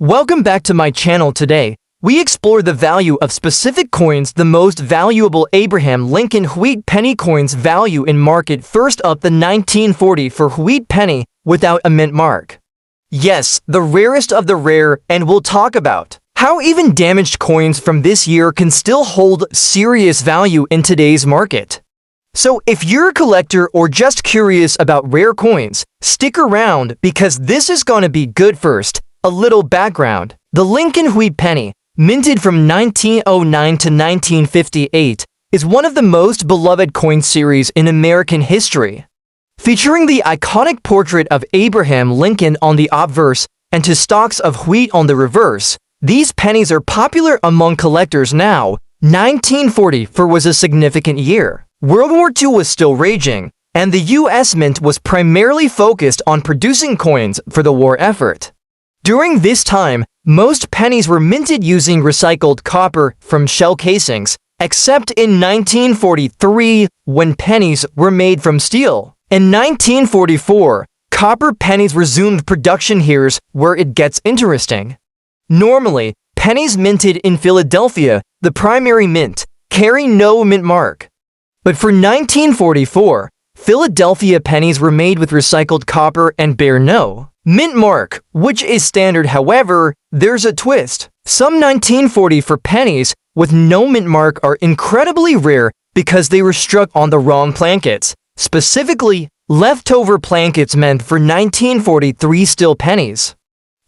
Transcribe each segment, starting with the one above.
Welcome back to my channel. Today, we explore the value of specific coins. The most valuable Abraham Lincoln wheat penny coins value in market. First up, the 1940 for wheat penny without a mint mark. Yes, the rarest of the rare, and we'll talk about how even damaged coins from this year can still hold serious value in today's market. So if you're a collector or just curious about rare coins, stick around because this is gonna be good. First, a little background. The Lincoln wheat penny, minted from 1909 to 1958, is one of the most beloved coin series in American history. Featuring the iconic portrait of Abraham Lincoln on the obverse and two stalks of wheat on the reverse, these pennies are popular among collectors now. 1944 was a significant year. World War II was still raging, and the U.S. Mint was primarily focused on producing coins for the war effort. During this time, most pennies were minted using recycled copper from shell casings, except in 1943 when pennies were made from steel. In 1944, copper pennies resumed production. Here's where it gets interesting. Normally, pennies minted in Philadelphia, the primary mint, carry no mint mark. But for 1944, Philadelphia pennies were made with recycled copper and bear no mint mark, which is standard. However, there's a twist. Some 1944 pennies with no mint mark are incredibly rare because they were struck on the wrong plankets, specifically leftover plankets meant for 1943 steel pennies.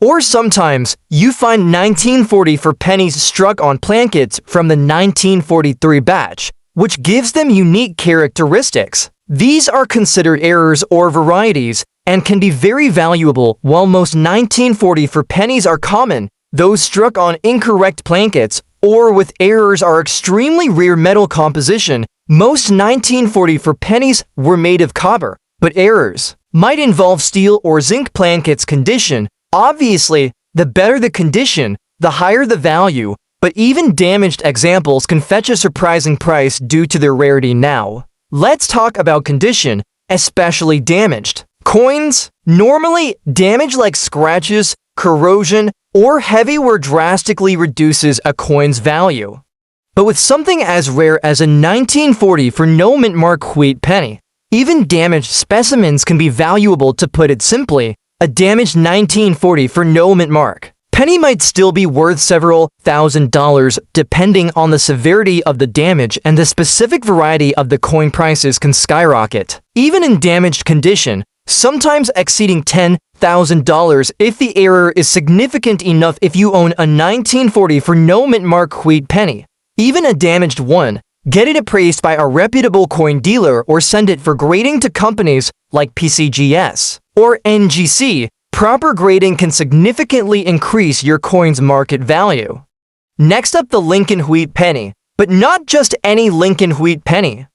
Or sometimes, you find 1944 pennies struck on plankets from the 1943 batch, which gives them unique characteristics. These are considered errors or varieties and can be very valuable. While most 1944 pennies are common, those struck on incorrect plankets or with errors are extremely rare. Metal composition. Most 1944 pennies were made of copper, but errors might involve steel or zinc plankets. Condition. Obviously, the better the condition, the higher the value, but even damaged examples can fetch a surprising price due to their rarity. Now, let's talk about condition, especially damaged coins. Normally, damage like scratches, corrosion, or heavy wear drastically reduces a coin's value. But with something as rare as a 1940 for no mint mark wheat penny, even damaged specimens can be valuable. To put it simply, a damaged 1940 for no mint mark penny might still be worth several $1,000s depending on the severity of the damage and the specific variety of the coin. Prices can skyrocket, even in damaged condition, sometimes exceeding $10,000 if the error is significant enough. If you own a 1940 for no mint mark wheat penny, even a damaged one, get it appraised by a reputable coin dealer or send it for grading to companies like PCGS or NGC. Proper grading can significantly increase your coin's market value. Next up, the Lincoln wheat penny, but not just any Lincoln wheat penny.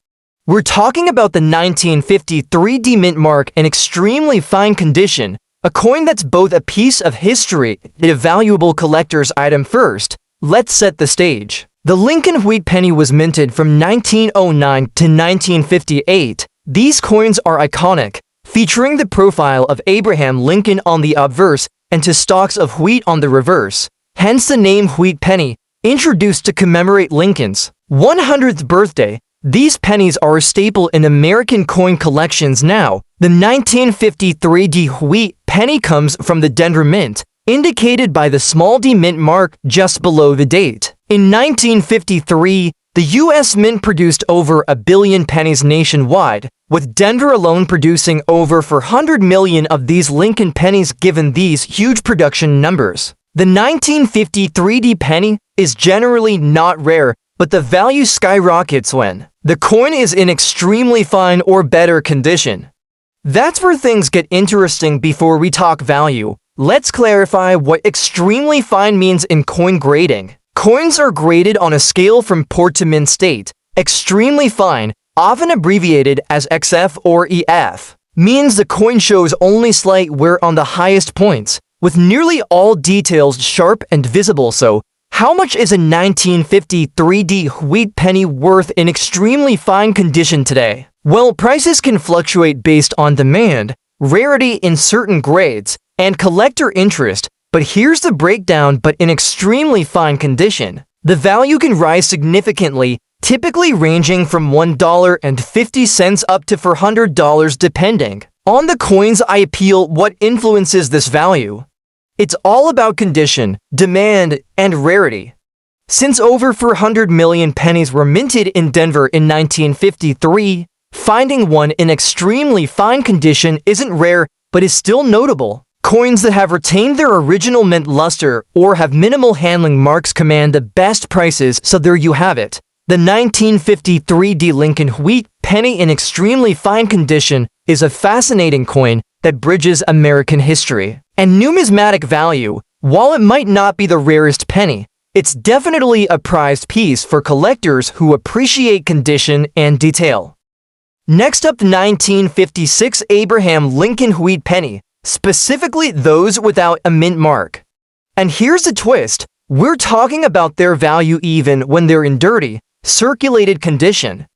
We're talking about the 1950 3D mint mark in extremely fine condition, a coin that's both a piece of history and a valuable collector's item. First, let's set the stage. The Lincoln wheat penny was minted from 1909 to 1958. These coins are iconic, featuring the profile of Abraham Lincoln on the obverse and two stalks of wheat on the reverse. Hence the name wheat penny, introduced to commemorate Lincoln's 100th birthday. These pennies are a staple in American coin collections now. The 1950 3D wheat penny comes from the Denver Mint, indicated by the small d mint mark just below the date. In 1953, the U.S. Mint produced over 1 billion pennies nationwide, with Denver alone producing over 400 million of these Lincoln pennies. Given these huge production numbers, the 1950 3D penny is generally not rare, but the value skyrockets when the coin is in extremely fine or better condition. That's where things get interesting. Before we talk value, let's clarify what extremely fine means in coin grading. Coins are graded on a scale from poor to mint state. Extremely fine, often abbreviated as XF or EF, means the coin shows only slight wear on the highest points, with nearly all details sharp and visible. So, how much is a 1950 3D wheat penny worth in extremely fine condition today? Well, prices can fluctuate based on demand, rarity in certain grades, and collector interest, But here's the breakdown, but in extremely fine condition. The value can rise significantly, typically ranging from $1.50 up to $400 depending on the coin's appeal. What influences this value? It's all about condition, demand, and rarity. Since over 400 million pennies were minted in Denver in 1953, finding one in extremely fine condition isn't rare, but is still notable. Coins that have retained their original mint luster or have minimal handling marks command the best prices, so there you have it. The 1953 D. Lincoln Wheat penny in extremely fine condition is a fascinating coin that bridges American history and numismatic value. While it might not be the rarest penny, it's definitely a prized piece for collectors who appreciate condition and detail. Next up, the 1956 Abraham Lincoln Wheat penny, specifically those without a mint mark. And here's the twist, we're talking about their value even when they're in dirty, circulated condition.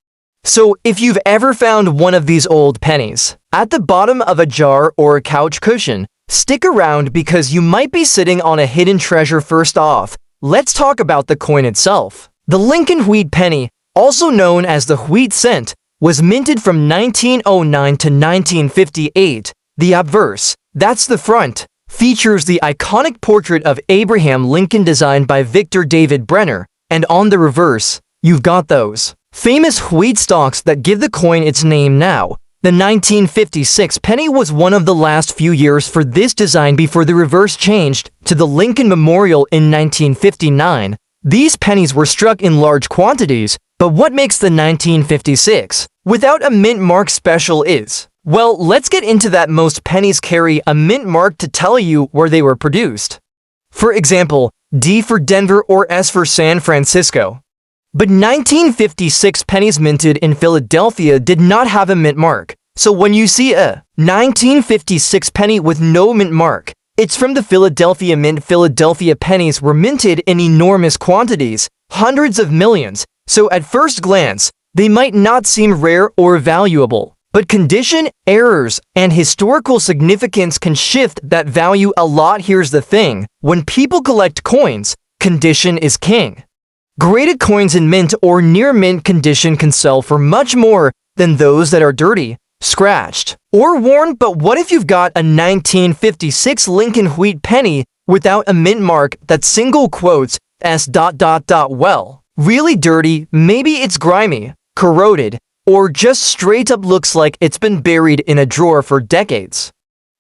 So if you've ever found one of these old pennies at the bottom of a jar or a couch cushion, stick around because you might be sitting on a hidden treasure. First off, let's talk about the coin itself. The Lincoln Wheat penny, also known as the Wheat cent, was minted from 1909 to 1958. The obverse, that's the front, features the iconic portrait of Abraham Lincoln designed by Victor David Brenner, and on the reverse, you've got those famous wheat stalks that give the coin its name now. The 1956 penny was one of the last few years for this design before the reverse changed to the Lincoln Memorial in 1959. These pennies were struck in large quantities, but what makes the 1956 without a mint mark special is, well, let's get into that. Most pennies carry a mint mark to tell you where they were produced. For example, D for Denver or S for San Francisco. But 1956 pennies minted in Philadelphia did not have a mint mark. So when you see a 1956 penny with no mint mark, it's from the Philadelphia Mint. Philadelphia pennies were minted in enormous quantities, hundreds of millions, so at first glance, they might not seem rare or valuable. But condition, errors, and historical significance can shift that value a lot. Here's the thing, when people collect coins, condition is king. Graded coins in mint or near mint condition can sell for much more than those that are dirty, scratched, or worn. But what if you've got a 1956 Lincoln Wheat penny without a mint mark that single quotes S. Well, really dirty, maybe it's grimy, corroded, or just straight up looks like it's been buried in a drawer for decades.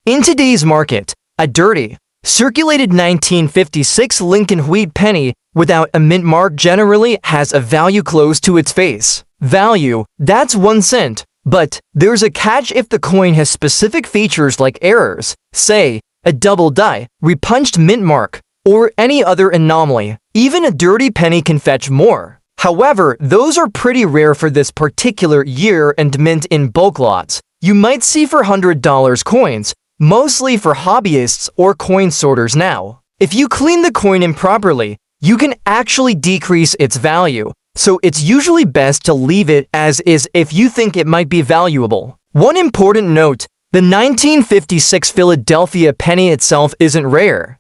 In today's market, a dirty, circulated 1956 Lincoln Wheat penny without a mint mark generally has a value close to its face value, that's 1 cent. But there's a catch if the coin has specific features like errors, say, a double die, repunched mint mark, or any other anomaly. Even a dirty penny can fetch more. However, those are pretty rare for this particular year and mint in bulk lots. You might see for $100 coins, mostly for hobbyists or coin sorters now. If you clean the coin improperly, you can actually decrease its value, so it's usually best to leave it as is if you think it might be valuable. One important note, the 1956 Philadelphia penny itself isn't rare.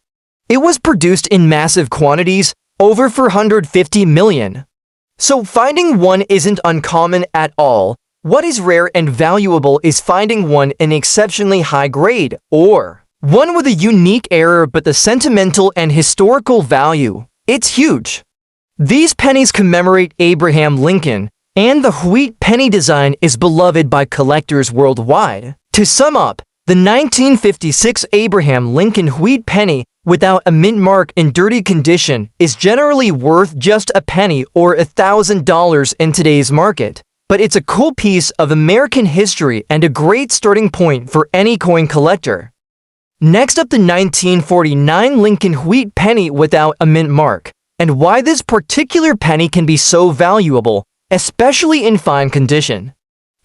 It was produced in massive quantities, over 450 million. So finding one isn't uncommon at all. What is rare and valuable is finding one in exceptionally high grade, or one with a unique error but the sentimental and historical value. It's huge. These pennies commemorate Abraham Lincoln, and the Wheat penny design is beloved by collectors worldwide. To sum up, the 1956 Abraham Lincoln Wheat penny without a mint mark in dirty condition is generally worth just a penny or $1,000 in today's market. But it's a cool piece of American history and a great starting point for any coin collector. Next up, the 1949 Lincoln Wheat penny without a mint mark, and why this particular penny can be so valuable, especially in fine condition.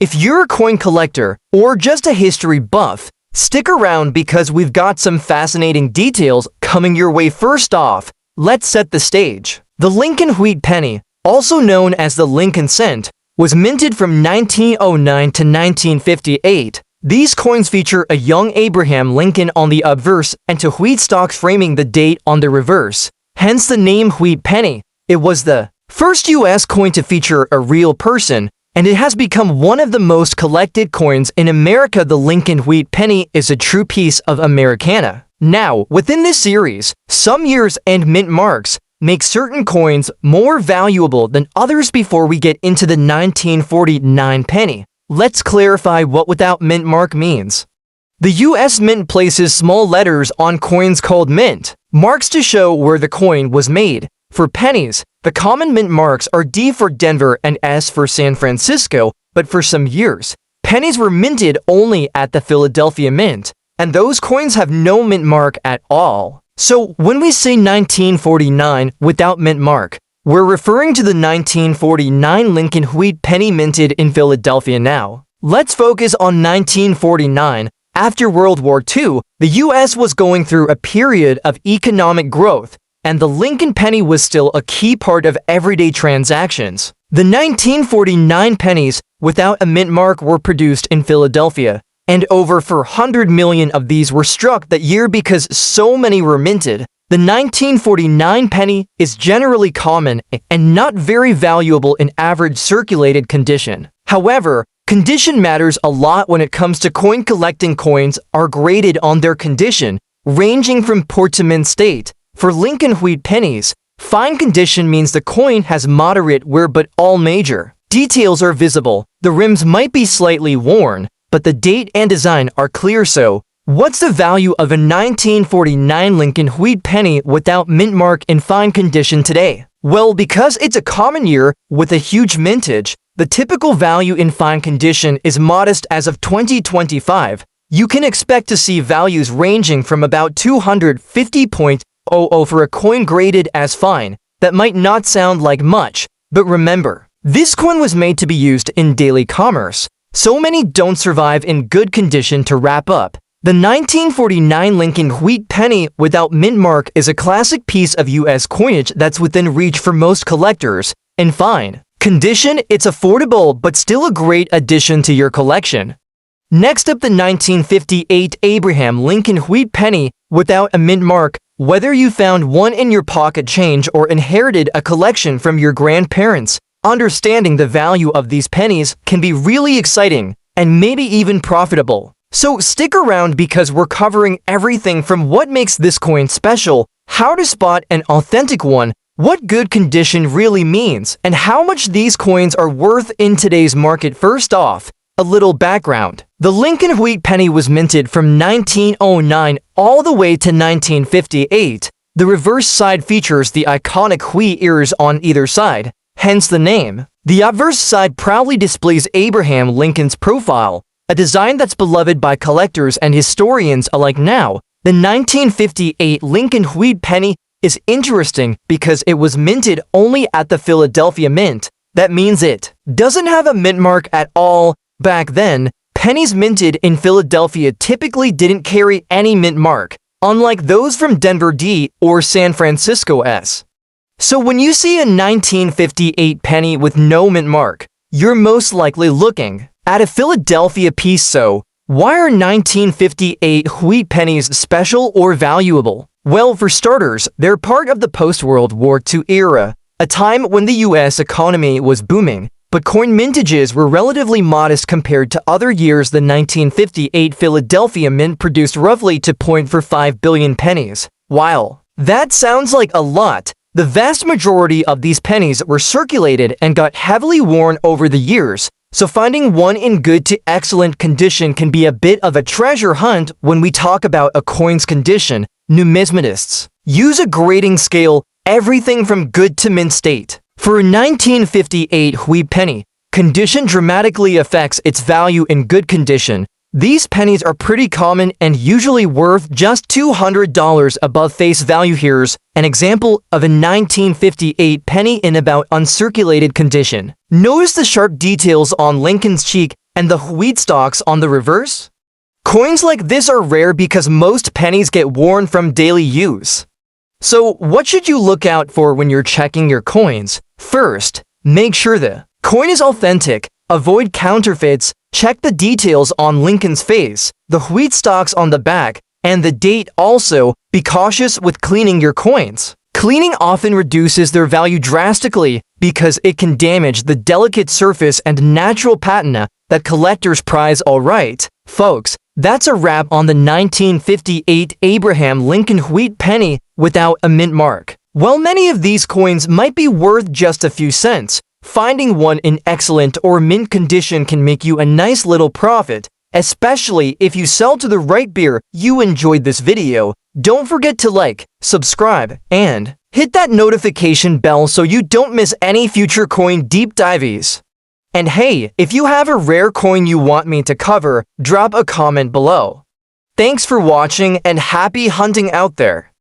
If you're a coin collector or just a history buff, stick around because we've got some fascinating details coming your way. First off, let's set the stage. The Lincoln Wheat penny, also known as the Lincoln cent, was minted from 1909 to 1958. These coins feature a young Abraham Lincoln on the obverse and two wheat stalks framing the date on the reverse. Hence the name wheat penny. It was the first U.S. coin to feature a real person, and it has become one of the most collected coins in America. The Lincoln wheat penny is a true piece of Americana. Now, within this series, some years and mint marks make certain coins more valuable than others. Before we get into the 1949 penny, let's clarify what without mint mark means. The U.S. Mint places small letters on coins called mint marks to show where the coin was made. For pennies, the common mint marks are D for Denver and S for San Francisco, but for some years, pennies were minted only at the Philadelphia Mint, and those coins have no mint mark at all. So when we say 1949 without mint mark, we're referring to the 1949 Lincoln wheat penny minted in Philadelphia. Now, let's focus on 1949. After World War II, the U.S. was going through a period of economic growth, and the Lincoln penny was still a key part of everyday transactions. The 1949 pennies without a mint mark were produced in Philadelphia, and over 400 million of these were struck that year because so many were minted. The 1949 penny is generally common and not very valuable in average circulated condition. However, condition matters a lot when it comes to coin collecting. Coins are graded on their condition, ranging from poor to mint state. For Lincoln wheat pennies, fine condition means the coin has moderate wear but all major details are visible. The rims might be slightly worn, but the date and design are clear. So, what's the value of a 1949 Lincoln wheat penny without mint mark in fine condition today? Well, because it's a common year with a huge mintage, the typical value in fine condition is modest. As of 2025, you can expect to see values ranging from about $250.00 for a coin graded as fine. That might not sound like much, but remember, this coin was made to be used in daily commerce. So many don't survive in good condition. To wrap up, the 1949 Lincoln wheat penny without mint mark is a classic piece of U.S. coinage that's within reach for most collectors. In fine condition, it's affordable but still a great addition to your collection. Next up, the 1958 Abraham Lincoln wheat penny without a mint mark. Whether you found one in your pocket change or inherited a collection from your grandparents, understanding the value of these pennies can be really exciting and maybe even profitable. So stick around because we're covering everything from what makes this coin special, how to spot an authentic one, what good condition really means, and how much these coins are worth in today's market. First off, a little background. The Lincoln wheat penny was minted from 1909 all the way to 1958. The reverse side features the iconic wheat ears on either side, hence the name. The obverse side proudly displays Abraham Lincoln's profile, a design that's beloved by collectors and historians alike. Now, the 1958 Lincoln wheat penny is interesting because it was minted only at the Philadelphia Mint. That means it doesn't have a mint mark at all. Back then, pennies minted in Philadelphia typically didn't carry any mint mark, unlike those from Denver D or San Francisco S. So when you see a 1958 penny with no mint mark, you're most likely looking at a Philadelphia piece. So, why are 1958 wheat pennies special or valuable? Well, for starters, they're part of the post-World War II era, a time when the U.S. economy was booming, but coin mintages were relatively modest compared to other years. The 1958 Philadelphia Mint produced roughly 2.45 billion pennies. While that sounds like a lot, the vast majority of these pennies were circulated and got heavily worn over the years, so finding one in good to excellent condition can be a bit of a treasure hunt. When we talk about a coin's condition, numismatists use a grading scale, everything from good to mint state. For a 1958 wheat penny, condition dramatically affects its value. In good condition, these pennies are pretty common and usually worth just $200 above face value. Here's an example of a 1958 penny in about uncirculated condition. Notice the sharp details on Lincoln's cheek and the wheat stalks on the reverse? Coins like this are rare because most pennies get worn from daily use. So what should you look out for when you're checking your coins? First, make sure the coin is authentic. Avoid counterfeits, Check the details on Lincoln's face, the wheat stalks on the back, and the date. Also, be cautious with cleaning your coins. Cleaning often reduces their value drastically because it can damage the delicate surface and natural patina that collectors prize. Alright, folks, that's a wrap on the 1958 Abraham Lincoln wheat penny without a mint mark. While many of these coins might be worth just a few cents, finding one in excellent or mint condition can make you a nice little profit, especially if you sell to the right beer. You enjoyed this video, don't forget to like, subscribe, and hit that notification bell so you don't miss any future coin deep dives. And hey, if you have a rare coin you want me to cover, drop a comment below. Thanks for watching and happy hunting out there.